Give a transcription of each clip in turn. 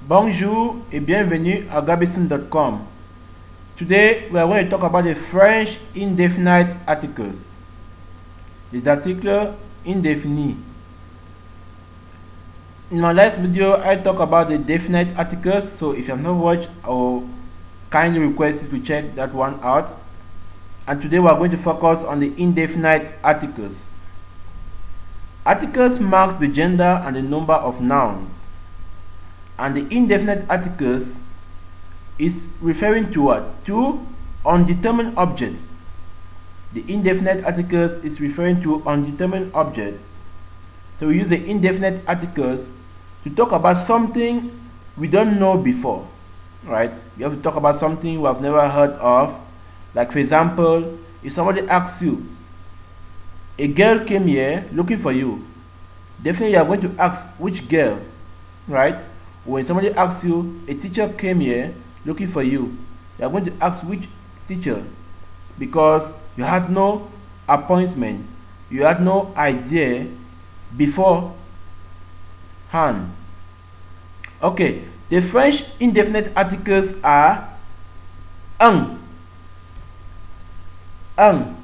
Bonjour et bienvenue à GABYSON.com. Today we are going to talk about the French indefinite articles. Les articles indéfinis. In my last video, I talked about the definite articles, so if you have not watched, I will kindly request you to check that one out. And today we are going to focus on the indefinite articles. Articles marks the gender and the number of nouns. And the indefinite articles is referring to what? To undetermined object. The indefinite articles is referring to undetermined object. So we use the indefinite articles to talk about something we don't know before, right? We have to talk about something we have never heard of. Like for example, if somebody asks you, a girl came here looking for you, definitely you are going to ask which girl, right? When somebody asks you, a teacher came here looking for you, you are going to ask which teacher, because you had no appointment, you had no idea beforehand. Okay, the French indefinite articles are un. Un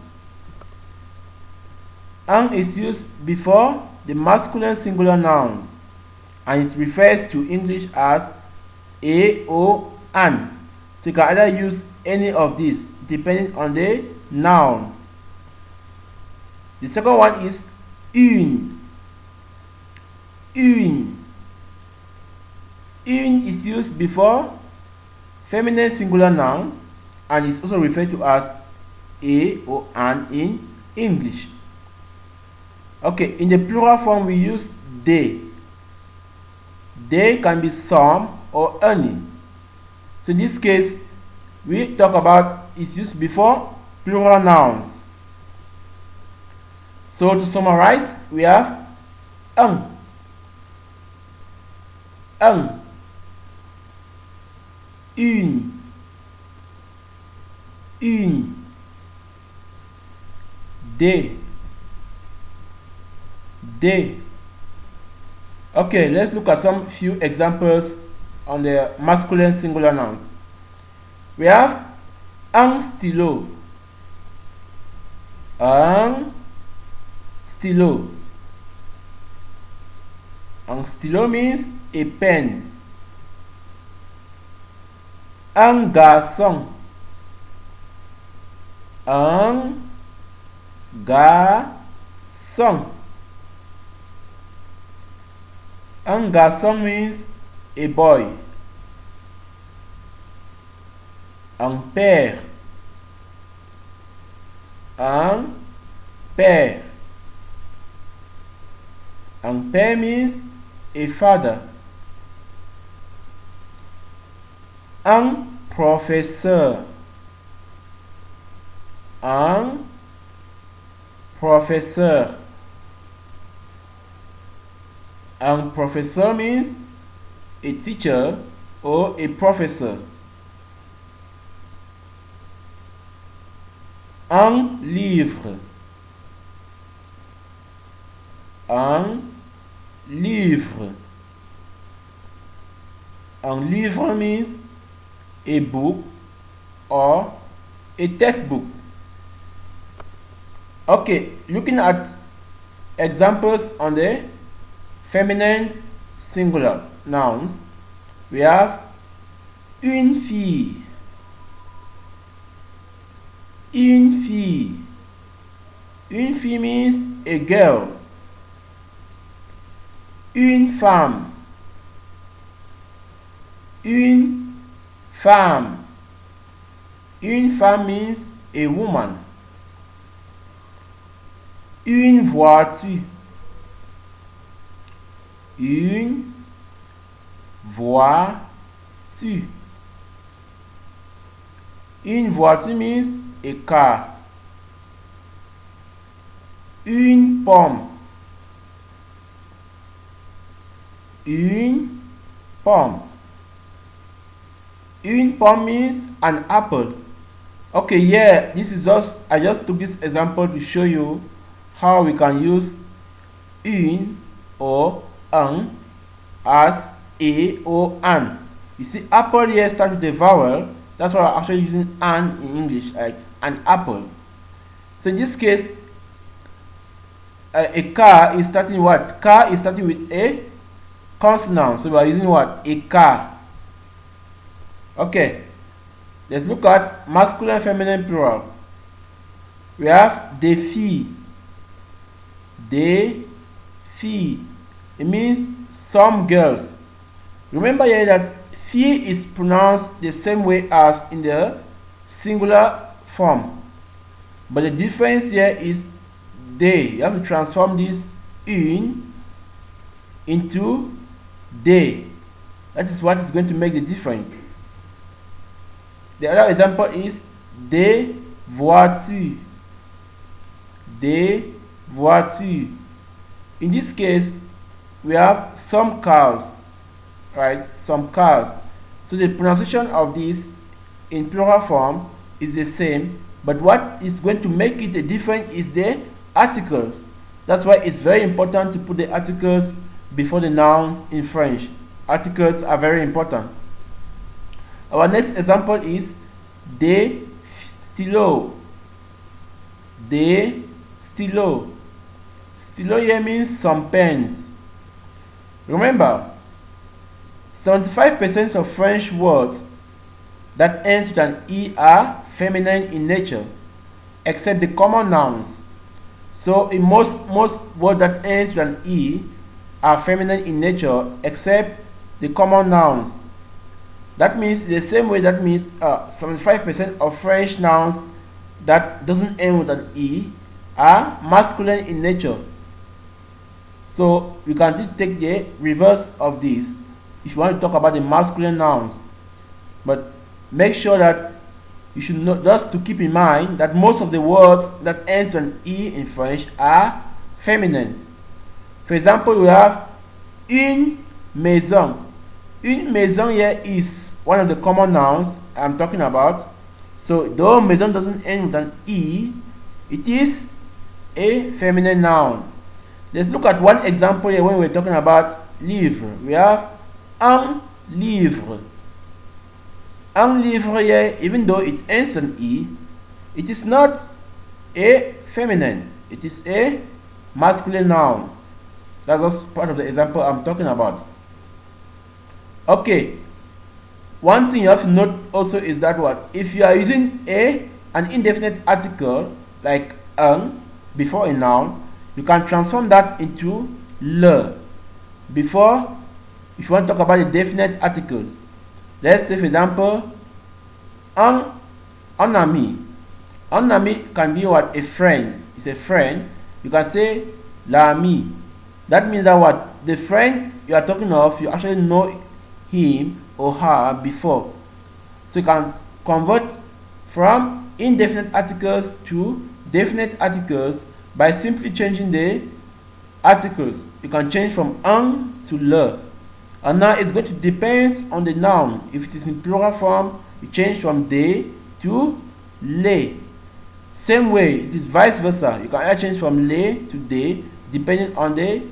is used before the masculine singular nouns, and it refers to English as a, o, an. So you can either use any of these depending on the noun. The second one is une. Une is used before feminine singular nouns and is also referred to as a or an in English. Okay, in the plural form we use they. They can be some or any. So in this case, we talk about is used before plural nouns. So to summarize, we have un, une, des. Okay, let's look at some few examples on the masculine singular nouns. We have un stylo. Un stylo. Un stylo means a pen. Un garçon. Un garçon. Un garçon means a boy. Un père. Un père. Un père means a father. Un professeur. Un professeur. Un professor means a teacher or a professor. Un livre. Un livre. Un livre means a book or a textbook. Okay, looking at examples on the feminine singular nouns, we have une fille. Une fille. Une fille means a girl. Une femme. Une femme. Une femme means a woman. Une voiture. Une voiture. Une voiture means a car. Une pomme. Une pomme. Une pomme means an apple. Okay, yeah, this is I just took this example to show you how we can use une or un as a or an. You see, apple here starts with a vowel. That's why I'm actually using an in English, like an apple. So in this case, a car is starting what? Car is starting with a consonant. So we are using what? A car. Okay. Let's look at masculine, feminine, plural. We have des filles. Des filles. It means some girls. Remember here that fille is pronounced the same way as in the singular form. But the difference here is they. You have to transform this une into they. That is what is going to make the difference. The other example is des voitures. Des voitures. In this case, we have some cars, right? Some cars. So the pronunciation of this in plural form is the same, but what is going to make it different is the articles. That's why it's very important to put the articles before the nouns in French. Articles are very important. Our next example is des stylos. Des stylos. Stylo here means some pens. Remember, 75% of French words that ends with an E are feminine in nature, except the common nouns. So in most words that ends with an E are feminine in nature, except the common nouns. That means the same way, that means 75% of French nouns that doesn't end with an E are masculine in nature. So you can take the reverse of this if you want to talk about the masculine nouns. But make sure that you should know, just to keep in mind that most of the words that ends with an E in French are feminine. For example, we have une maison. Une maison here is one of the common nouns I'm talking about. So though maison doesn't end with an E, it is a feminine noun. Let's look at one example here when we're talking about livre. We have un livre. Un livre here, even though it ends with an E, it is not a feminine. It is a masculine noun. That's just part of the example I'm talking about. Okay. One thing you have to note also is that what? If you are using an indefinite article like un before a noun, you can transform that into le before, if you want to talk about the definite articles. Let's say, for example, un ami. Un ami can be what? A friend. It's a friend. You can say l'ami. That means that what? The friend you are talking of, you actually know him or her before. So you can convert from indefinite articles to definite articles by simply changing the articles. You can change from un to le. And now it's going to depend on the noun. If it is in plural form, you change from de to le. Same way, it is vice versa. You can either change from le to de depending on the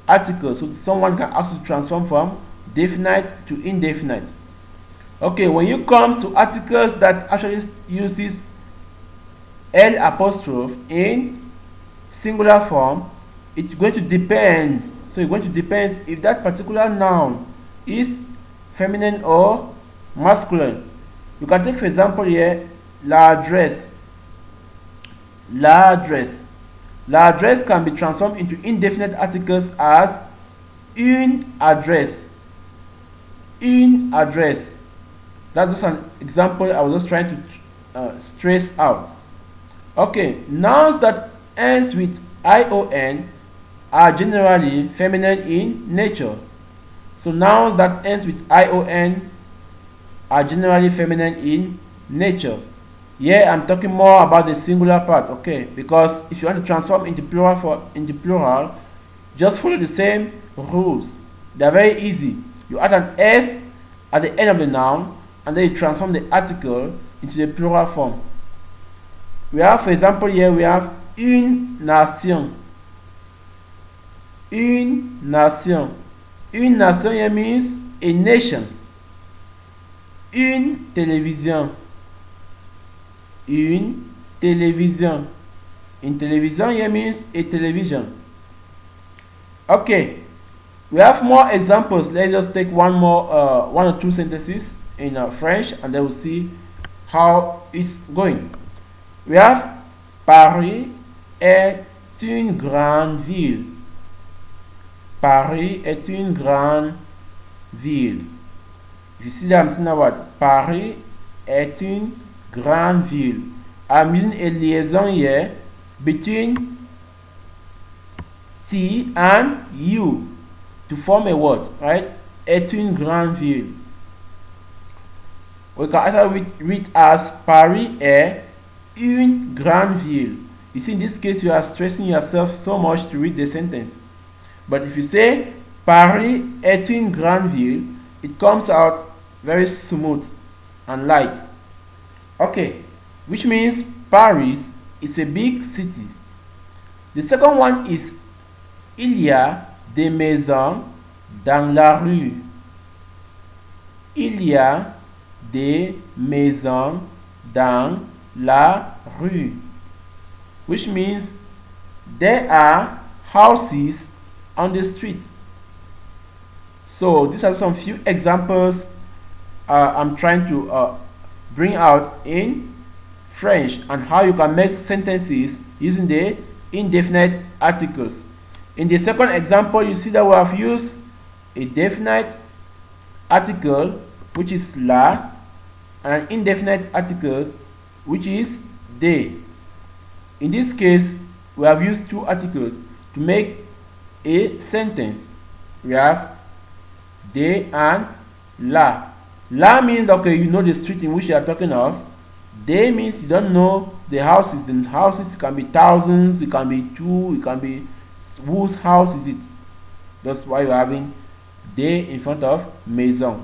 article. So someone can also transform from definite to indefinite. Okay, when you come to articles that actually uses L apostrophe in singular form, it's going to depend. So it's going to depend if that particular noun is feminine or masculine. You can take, for example, here l'adresse. L'adresse. L'adresse can be transformed into indefinite articles as une adresse. Une adresse. That's just an example I was just trying to stress out. Okay, nouns that ends with ion are generally feminine in nature. So nouns that ends with ion are generally feminine in nature. Here I'm talking more about the singular part, okay? Because if you want to transform into plural, just follow the same rules. They're very easy. You add an s at the end of the noun, and then you transform the article into the plural form. We have, for example, here we have une nation. Une nation. Une nation here means a nation. Une télévision. Une télévision. In television here means a television. Okay, we have more examples. Let's just take one or two sentences in French, and then we'll see how it's going. We have Paris est une grande ville. Paris est une grande ville. If you see that I'm saying about Paris est une grande ville. I'm using a liaison here between T and U to form a word, right? Est une grande ville. We can also read as Paris est une grande ville. You see, in this case, you are stressing yourself so much to read the sentence. But if you say Paris est une grande ville, it comes out very smooth and light. Okay, which means Paris is a big city. The second one is il y a des maisons dans la rue. Il y a des maisons dans la rue, which means there are houses on the street. So these are some few examples I'm trying to bring out in French and how you can make sentences using the indefinite articles. In the second example, you see that we have used a definite article, which is la, and indefinite articles, which is they. In this case, we have used two articles to make a sentence. We have they and la. La means, okay, you know the street in which you are talking of. They means you don't know the houses. The houses can be thousands, it can be two, it can be whose house is it. That's why you're having they in front of maison.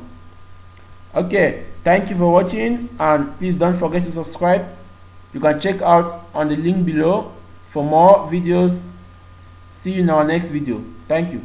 Okay, thank you for watching, and please don't forget to subscribe. You can check out on the link below for more videos. See you in our next video. Thank you.